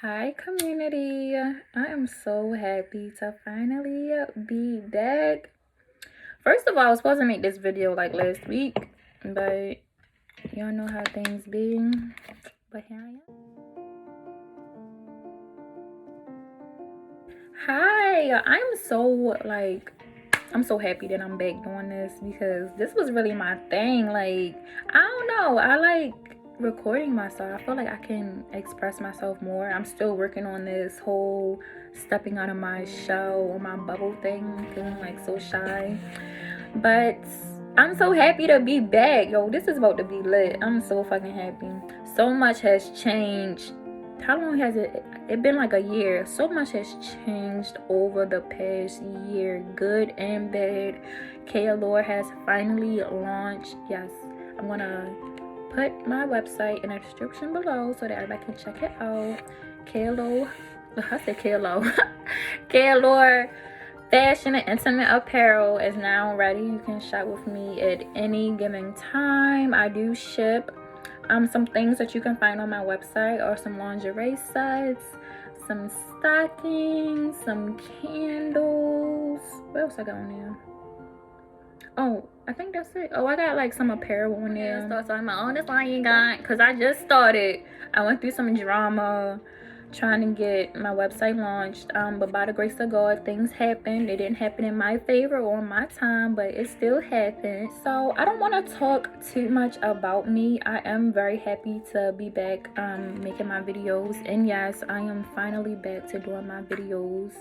Hi, community. I am so happy to finally be back. First of all, I was supposed to make this video like last week, but y'all know how things be. But here I am. Hi, I'm so happy that I'm back doing this because this was really my thing. Like, I don't know. I like recording myself. I feel like I can express myself more. I'm still working on this whole stepping out of my shell or my bubble thing, feeling like so shy. But I'm so happy to be back. Yo, this is about to be lit. I'm so fucking happy. So much has changed. How long has it been? Like a year. So much has changed over the past year, good and bad. Kayalore has finally launched. Yes, I'm gonna put my website in the description below so that everybody can check it out. Kayalore, I said Kayalore. Kayalore Fashion and Intimate Apparel is now ready. You can shop with me at any given time. I do ship some things that you can find on my website are some lingerie sets, some stockings, some candles. What else I got on there? Oh, I think that's it. Oh, I got like some apparel on there. Start talking about, oh, this line you got, because I just started. I went through some drama trying to get my website launched, but by the grace of God, things happened. It didn't happen in my favor or my time, but it still happened. So I don't want to talk too much about me. I am very happy to be back making my videos, and yes, I am finally back to doing my videos.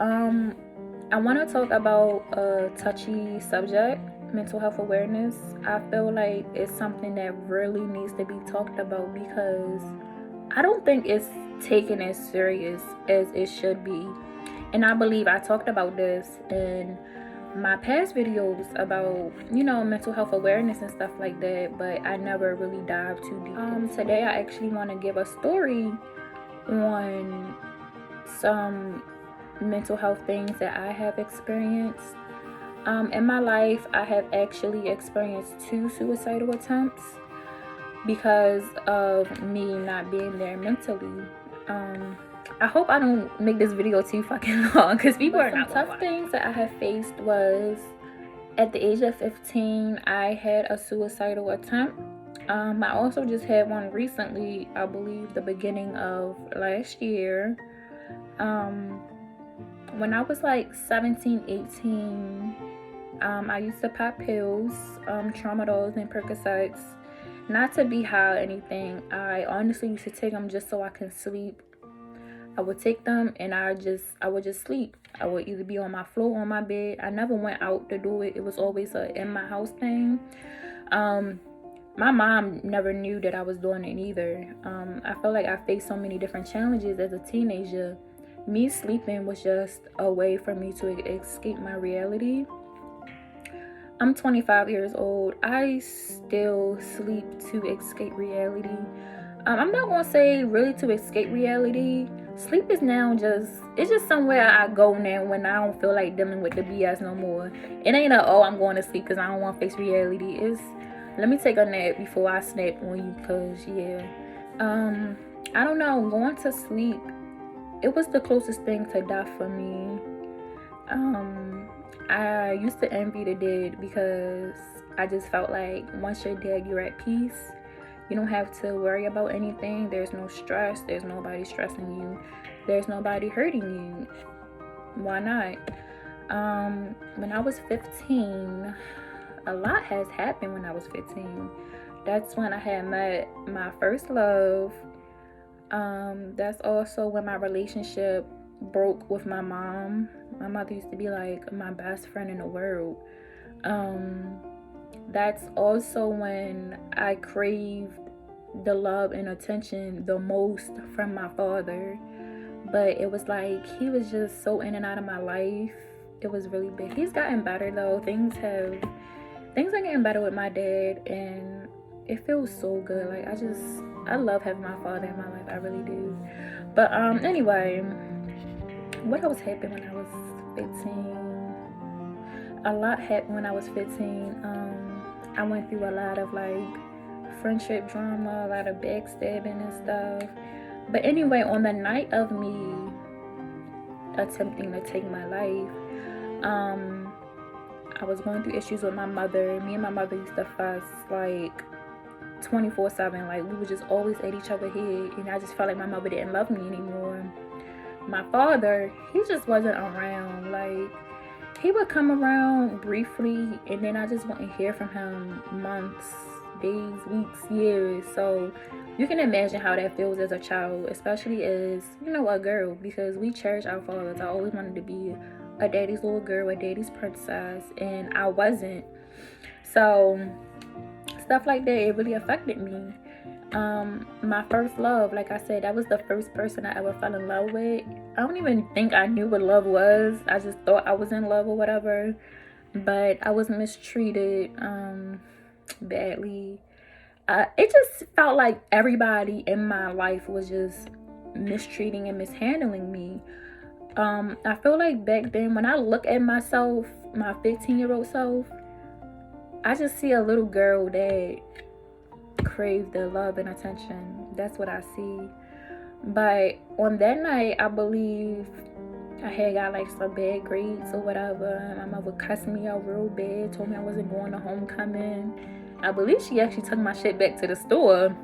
I want to talk about a touchy subject, mental health awareness. I feel like it's something that really needs to be talked about because I don't think it's taken as serious as it should be. And I believe I talked about this in my past videos about, mental health awareness and stuff like that, but I never really dived too deep. Today I actually want to give a story on some mental health things that I have experienced. In my life, I have actually experienced 2 suicidal attempts because of me not being there mentally. I hope I don't make this video too fucking long because people are not tough things that I have faced was at the age of 15, I had a suicidal attempt. I also just had one recently, I believe the beginning of last year. When I was like 17, 18, I used to pop pills, Tramadols and Percocets. Not to be high or anything. I honestly used to take them just so I can sleep. I would take them and I would just sleep. I would either be on my floor or on my bed. I never went out to do it. It was always a in my house thing. My mom never knew that I was doing it either. I felt like I faced so many different challenges as a teenager. Me sleeping was just a way for me to escape my reality. I'm 25 years old. I still sleep to escape reality. I'm not gonna say really to escape reality. Sleep is now it's just somewhere I go now when I don't feel like dealing with the BS no more. It ain't I'm going to sleep because I don't want to face reality. It's let me take a nap before I snap on you, cause yeah. I don't know, going to sleep, it was the closest thing to death for me. I used to envy the dead because I just felt like once you're dead, you're at peace. You don't have to worry about anything. There's no stress. There's nobody stressing you. There's nobody hurting you. Why not? When I was 15, a lot has happened when I was 15. That's when I had met my first love. That's also when my relationship broke with my mom. My mother used to be like my best friend in the world. That's also when I craved the love and attention the most from my father. But it was like he was just so in and out of my life. It was really big. He's gotten better though. Things are getting better with my dad, and it feels so good. Like I love having my father in my life. I really do. But anyway, what else happened when I was 15? A lot happened when I was 15. I went through a lot of like friendship drama, a lot of backstabbing and stuff. But anyway, on the night of me attempting to take my life, I was going through issues with my mother. Me and my mother used to fuss like 24/7. Like, we would just always at each other head, and I just felt like my mother didn't love me anymore. My father, he just wasn't around. Like, he would come around briefly, and then I just wouldn't hear from him months, days, weeks, years. So you can imagine how that feels as a child, especially as, a girl, because we cherish our fathers. I always wanted to be a daddy's little girl, a daddy's princess, and I wasn't. So stuff like that, it really affected me. My first love, like I said, that was the first person I ever fell in love with. I don't even think I knew what love was. I just thought I was in love or whatever. But I was mistreated badly. It just felt like everybody in my life was just mistreating and mishandling me. I feel like back then, when I look at myself, my 15-year-old self, I just see a little girl that craved the love and attention. That's what I see. But on that night, I believe I had got like some bad grades or whatever. My mother cussed me out real bad, told me I wasn't going to homecoming. I believe she actually took my shit back to the store.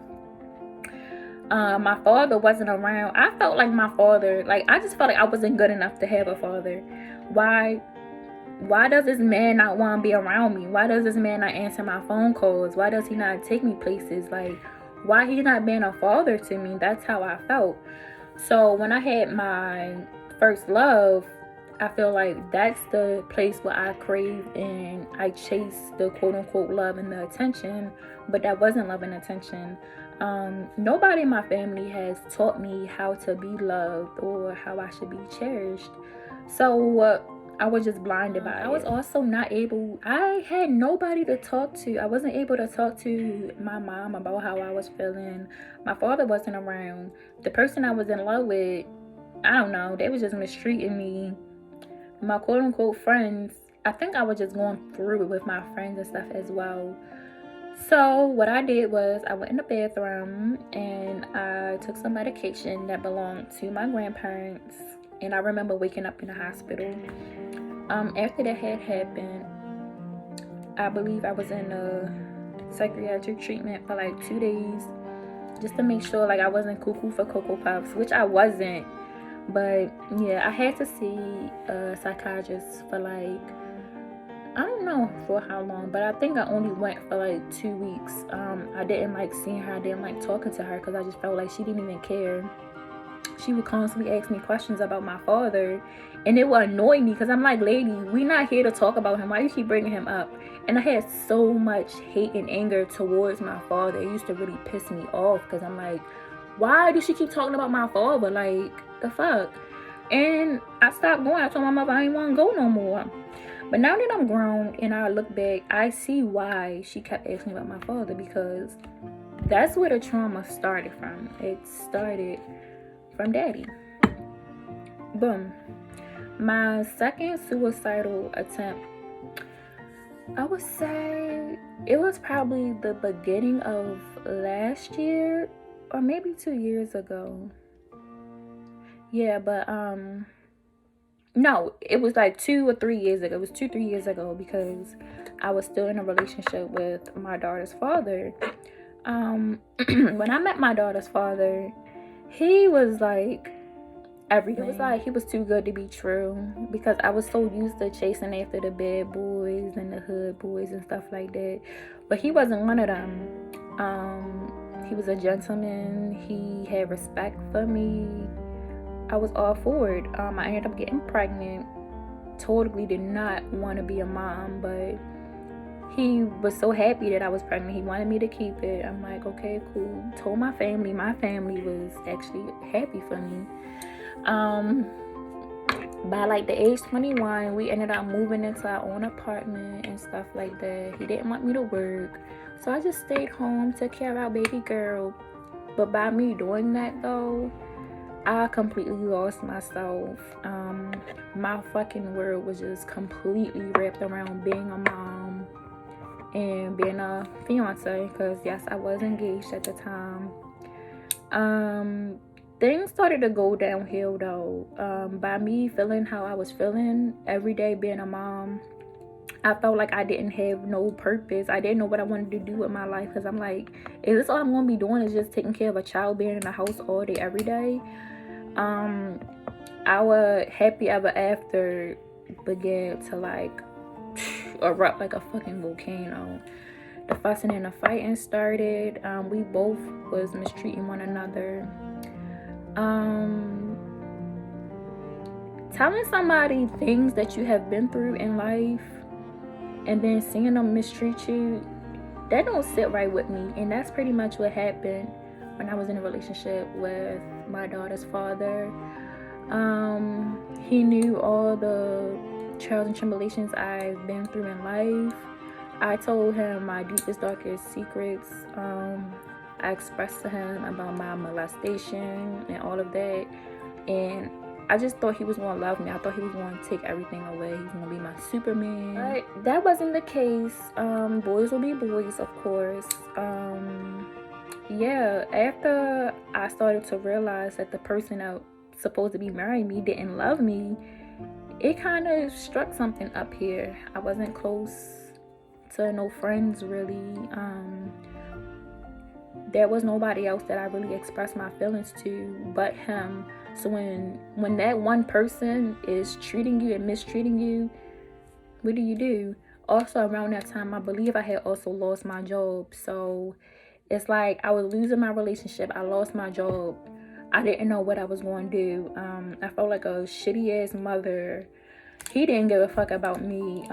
My father wasn't around. I felt like my father, I just felt like I wasn't good enough to have a father. Why does this man not want to be around me? Why does this man not answer my phone calls? Why does he not take me places? Like, why he not being a father to me? That's how I felt. So when I had my first love, I feel like that's the place where I crave and I chase the quote-unquote love and the attention, but that wasn't love and attention. Nobody in my family has taught me how to be loved or how I should be cherished. So I was just blinded by it. I was also not able, I had nobody to talk to. I wasn't able to talk to my mom about how I was feeling. My father wasn't around. The person I was in love with, I don't know, they was just mistreating me. My quote-unquote friends, I think I was just going through it with my friends and stuff as well. So what I did was I went in the bathroom and I took some medication that belonged to my grandparents. And I remember waking up in the hospital. After that had happened, I believe I was in a psychiatric treatment for like 2 days, just to make sure I wasn't cuckoo for Cocoa Puffs, which I wasn't. But yeah, I had to see a psychiatrist for I don't know for how long, but I think I only went for 2 weeks. I didn't like seeing her. I didn't like talking to her because I just felt like she didn't even care. She would constantly ask me questions about my father, and it would annoy me because I'm like, lady, we not here to talk about him. Why you keep bringing him up? And I had so much hate and anger towards my father. It used to really piss me off because I'm like, why does she keep talking about my father? Like, the fuck? And I stopped going. I told my mother I didn't want to go no more. But now that I'm grown and I look back, I see why she kept asking about my father, because that's where the trauma started from. It started from daddy. Boom. My second suicidal attempt, I would say it was probably the beginning of last year or maybe 2 years ago. Yeah, but no, it was 2 or 3 years ago. It was 2-3 years ago, because I was still in a relationship with my daughter's father. When I met my daughter's father, he was everything. It was he was too good to be true, because I was so used to chasing after the bad boys and the hood boys and stuff like that. But he wasn't one of them. He was a gentleman. He had respect for me. I was all for it. I ended up getting pregnant. Totally did not want to be a mom, but he was so happy that I was pregnant. He wanted me to keep it. I'm like, okay, cool. Told my family. My family was actually happy for me. By the age 21, we ended up moving into our own apartment and stuff like that. He didn't want me to work, so I just stayed home, took care of our baby girl. But by me doing that though, I completely lost myself. My fucking world was just completely wrapped around being a mom and being a fiance, because yes, I was engaged at the time. things started to go downhill though. By me feeling how I was feeling every day being a mom, I felt like I didn't have no purpose. I didn't know what I wanted to do with my life, because I'm like, is this all I'm gonna be doing, is just taking care of a child, being in the house all day every day? Our happy ever after began to like erupt like a fucking volcano. The fussing and the fighting started. We both was mistreating one another. Telling somebody things that you have been through in life and then seeing them mistreat you, that don't sit right with me. And that's pretty much what happened when I was in a relationship with my daughter's father. He knew all the trials and tribulations I've been through in life. I told him my deepest, darkest secrets. I expressed to him about my molestation and all of that. And I just thought he was going to love me. I thought he was going to take everything away. He was going to be my Superman. But that wasn't the case. Boys will be boys, of course. Yeah, after I started to realize that the person that was supposed to be marrying me didn't love me, it kind of struck something up here. I wasn't close to no friends, really. There was nobody else that I really expressed my feelings to but him. So when that one person is treating you and mistreating you, what do? Also around that time, I believe I had also lost my job. So it's like I was losing my relationship. I lost my job. I didn't know what I was going to do. I felt like a shitty ass mother. He didn't give a fuck about me.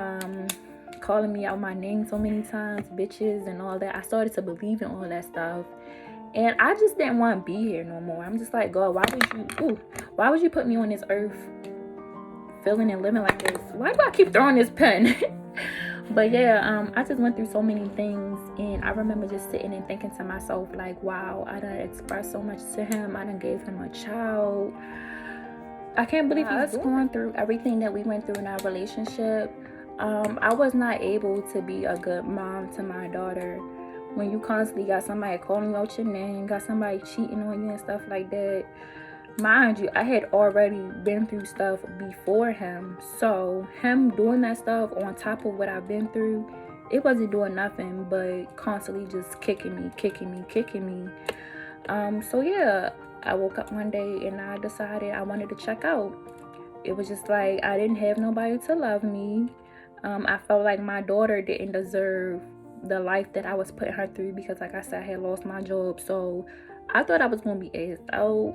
Calling me out my name so many times, bitches and all that. I started to believe in all that stuff. And I just didn't want to be here no more. I'm just like, God, why would you put me on this earth feeling and living like this? Why do I keep throwing this pen? But yeah, I just went through so many things, and I remember just sitting and thinking to myself, like, wow, I done expressed so much to him. I done gave him a child. I can't believe he's going through everything that we went through in our relationship. I was not able to be a good mom to my daughter. When you constantly got somebody calling you out your name, got somebody cheating on you and stuff like that. Mind you, I had already been through stuff before him. So him doing that stuff on top of what I've been through, it wasn't doing nothing but constantly just kicking me. So yeah, I woke up one day and I decided I wanted to check out. It was just like I didn't have nobody to love me. I felt like my daughter didn't deserve the life that I was putting her through, because like I said, I had lost my job. So I thought I was going to be asked out.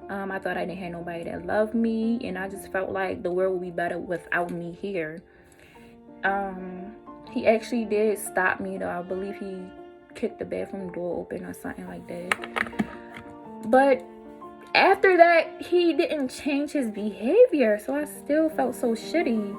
I thought I didn't have nobody that loved me, and I just felt like the world would be better without me here. He actually did stop me though. I believe he kicked the bathroom door open or something like that. But after that, he didn't change his behavior, so I still felt so shitty.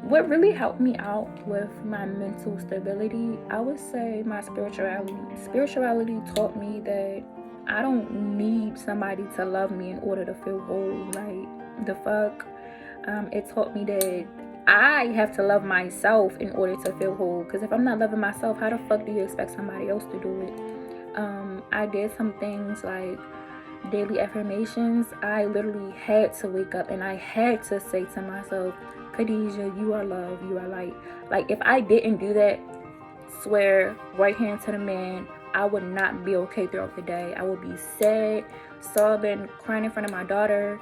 What really helped me out with my mental stability, I would say my spirituality. Spirituality taught me that I don't need somebody to love me in order to feel whole. Like, the fuck? It taught me that I have to love myself in order to feel whole. Because if I'm not loving myself, how the fuck do you expect somebody else to do it? I did some things like daily affirmations. I literally had to wake up and I had to say to myself, Khadijah, you are love, you are light. Like, if I didn't do that, swear, right hand to the man, I would not be okay throughout the day. I would be sad, sobbing, crying in front of my daughter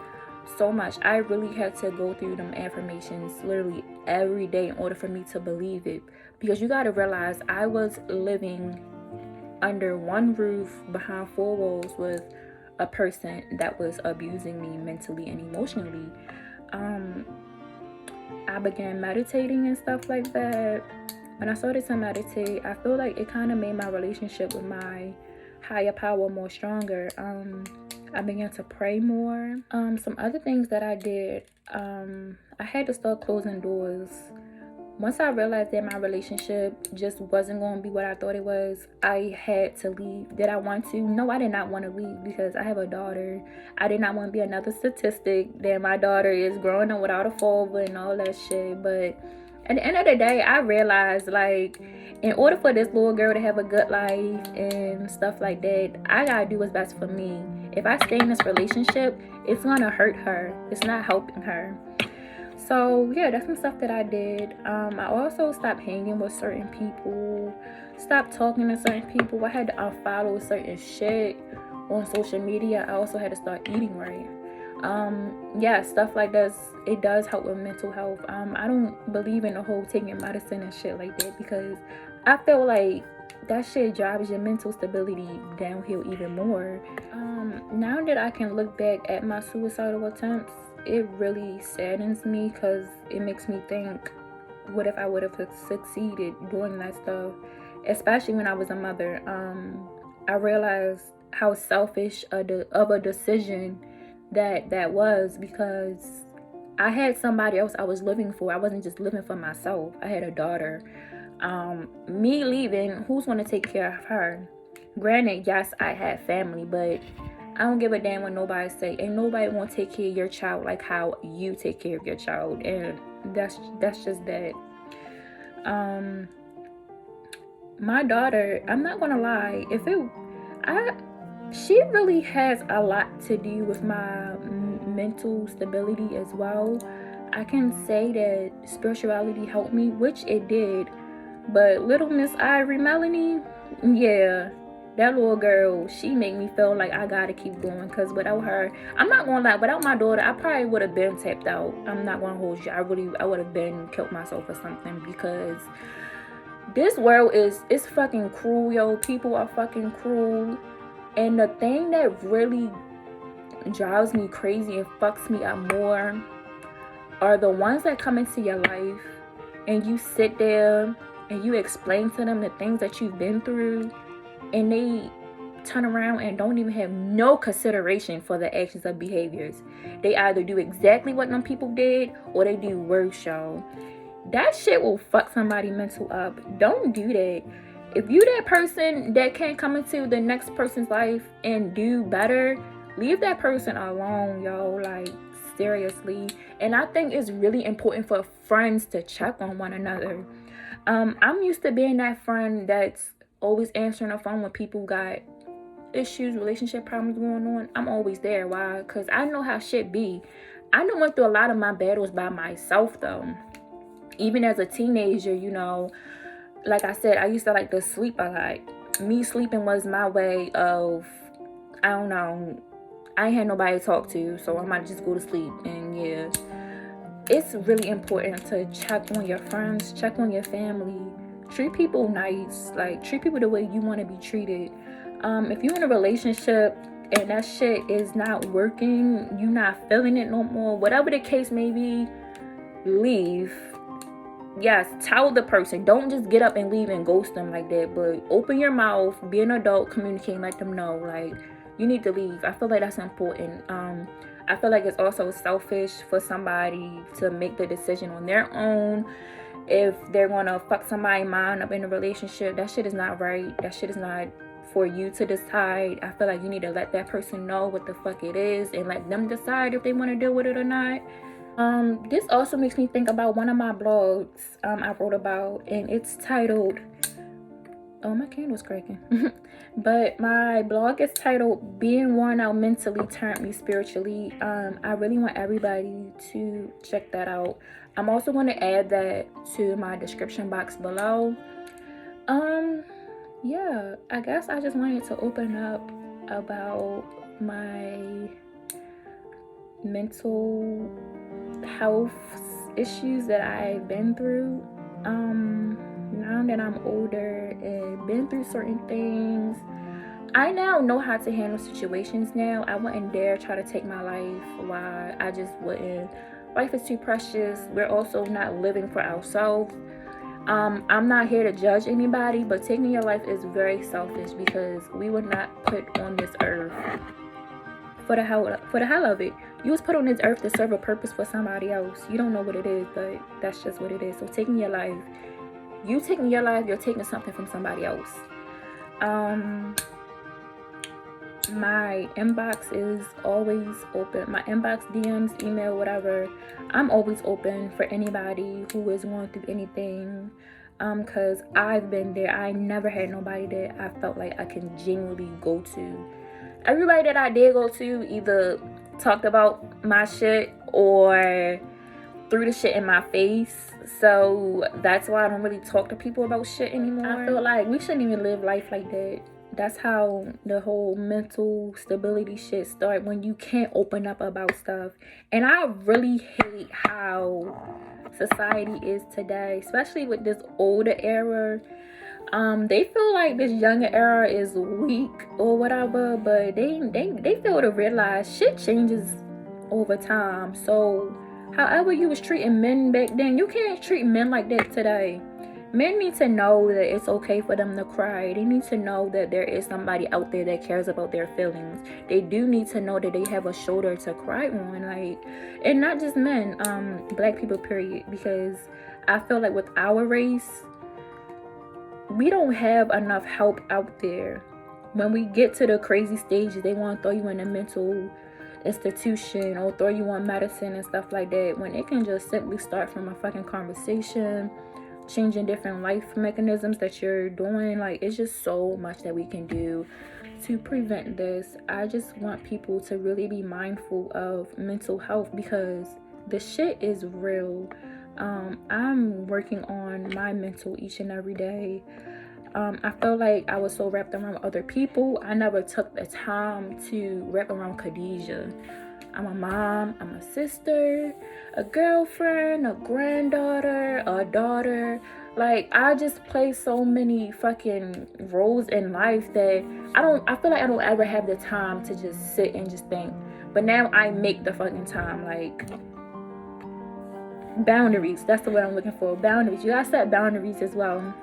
so much. I really had to go through them affirmations literally every day in order for me to believe it. Because you got to realize I was living under one roof behind four walls with a person that was abusing me mentally and emotionally. I began meditating and stuff like that. When I started to meditate, I feel like it kind of made my relationship with my higher power more stronger. I began to pray more. Some other things that I did, I had to start closing doors. Once I realized that my relationship just wasn't going to be what I thought it was, I had to leave. Did I want to? No, I did not want to leave, because I have a daughter. I did not want to be another statistic that my daughter is growing up without a father and all that shit. But At the end of the day, I realized, like, in order for this little girl to have a good life and stuff like that, I gotta do what's best for me. If I stay in this relationship, it's gonna hurt her. It's not helping her. So yeah, that's some stuff that I did. I also stopped hanging with certain people, stopped talking to certain people. I had to unfollow certain shit on social media. I also had to start eating right. Yeah, stuff like this, it does help with mental health. I don't believe in the whole taking medicine and shit like that, because I feel like that shit drives your mental stability downhill even more. Now that I can look back at my suicidal attempts, it really saddens me, because it makes me think, what if I would have succeeded doing that stuff, especially when I was a mother. I realized how selfish of a decision that was, because I had somebody else I was living for. I wasn't just living for myself. I had a daughter. Me leaving, who's going to take care of her? Granted, yes, I had family, but I don't give a damn what nobody say. Ain't nobody want to take care of your child like how you take care of your child, and that's just that. My daughter, I'm not gonna lie, she really has a lot to do with my mental stability as well. I can say that spirituality helped me, which it did. But little Miss Ivory Melanie, yeah, that little girl, she made me feel like I gotta keep going. Because without her, I'm not gonna lie, without my daughter, I probably would have been tapped out. I'm not gonna hold you. I would have been killed myself or something, because this world is fucking cruel, yo. People are fucking cruel. And the thing that really drives me crazy and fucks me up more are the ones that come into your life and you sit there and you explain to them the things that you've been through, and they turn around and don't even have no consideration for the actions of behaviors. They either do exactly what them people did, or they do worse, y'all. That shit will fuck somebody mental up. Don't do that. If you that person that can't come into the next person's life and do better, leave that person alone, yo. Like, seriously. And I think it's really important for friends to check on one another. I'm used to being that friend that's always answering the phone when people got issues, relationship problems going on. I'm always there. Why? Because I know how shit be. I done went through a lot of my battles by myself, though. Even as a teenager, you know, like I said, I used to like to sleep a lot. Me sleeping was my way of, I don't know, I ain't had nobody to talk to, so I might just go to sleep. And yeah, it's really important to check on your friends, check on your family, treat people nice, like treat people the way you want to be treated. If you're in a relationship and that shit is not working, you're not feeling it no more, whatever the case may be, leave. Yes, tell the person. Don't just get up and leave and ghost them like that, but open your mouth, be an adult, communicate, and let them know, like, you need to leave. I feel like that's important. I feel like it's also selfish for somebody to make the decision on their own. If they're gonna fuck somebody's mind up in a relationship, that shit is not right. That shit is not for you to decide. I feel like you need to let that person know what the fuck it is and let them decide if they want to deal with it or not. This also makes me think about one of my blogs I wrote about, and it's titled, oh, my candle's cracking. But my blog is titled Being Worn Out Mentally Turned Me Spiritually. I really want everybody to check that out. I'm also going to add that to my description box below. Yeah, I guess I just wanted to open up about my mental health issues that I've been through. Now that I'm older and been through certain things, I now know how to handle situations now. I wouldn't dare try to take my life. Why? I just wouldn't. Life is too precious. We're also not living for ourselves. I'm not here to judge anybody, but taking your life is very selfish, because we were not put on this earth for the hell of it. You was put on this earth to serve a purpose for somebody else. You don't know what it is, but that's just what it is. So taking your life, you're taking something from somebody else. my inbox is always open. My inbox, DMs, email, whatever, I'm always open for anybody who is going through anything. Because I've been there. I never had nobody that I felt like I can genuinely go to. Everybody that I did go to either talked about my shit or threw the shit in my face. So that's why I don't really talk to people about shit anymore. I feel like we shouldn't even live life like that. That's how the whole mental stability shit start, when you can't open up about stuff. And I really hate how society is today, especially with this older era. They feel like this younger era is weak or whatever, but they fail to realize shit changes over time. So however you was treating men back then, you can't treat men like that today. Men need to know that it's okay for them to cry. They need to know that there is somebody out there that cares about their feelings. They do need to know that they have a shoulder to cry on, like, and not just men, black people, period. Because I feel like with our race, we don't have enough help out there. When we get to the crazy stages, they want to throw you in a mental institution or throw you on medicine and stuff like that, when it can just simply start from a fucking conversation, changing different life mechanisms that you're doing. Like, it's just so much that we can do to prevent this. I just want people to really be mindful of mental health, because the shit is real. I'm working on my mental each and every day. I feel like I was so wrapped around other people, I never took the time to wrap around Khadijah. I'm a mom, I'm a sister, a girlfriend, a granddaughter, a daughter. Like, I just play so many fucking roles in life that I feel like I don't ever have the time to just sit and just think. But now I make the fucking time. Like, boundaries, that's the word I'm looking for. Boundaries. You gotta set boundaries as well.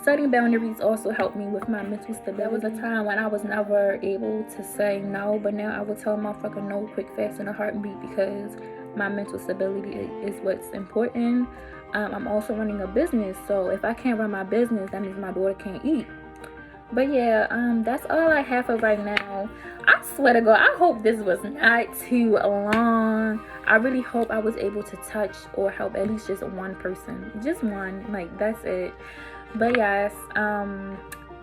Setting boundaries also helped me with my mental stability. There was a time when I was never able to say no, but now I would tell a motherfucker no quick, fast, in a heartbeat, because my mental stability is what's important. I'm also running a business, so if I can't run my business, that means my daughter can't eat. But yeah, that's all I have for right now. I swear to God, I hope this was not too long. I really hope I was able to touch or help at least just one person. Just one. Like, that's it. But yes,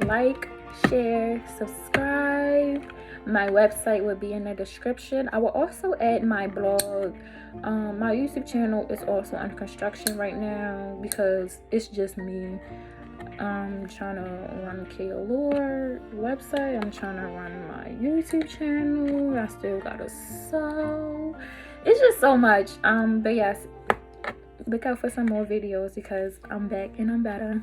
like, share, subscribe. My website will be in the description. I will also add my blog. My YouTube channel is also under construction right now because it's just me. I'm trying to run K-Allure website. I'm trying to run my YouTube channel. I still gotta sew. It's just so much. But yes, look out for some more videos because I'm back and I'm better.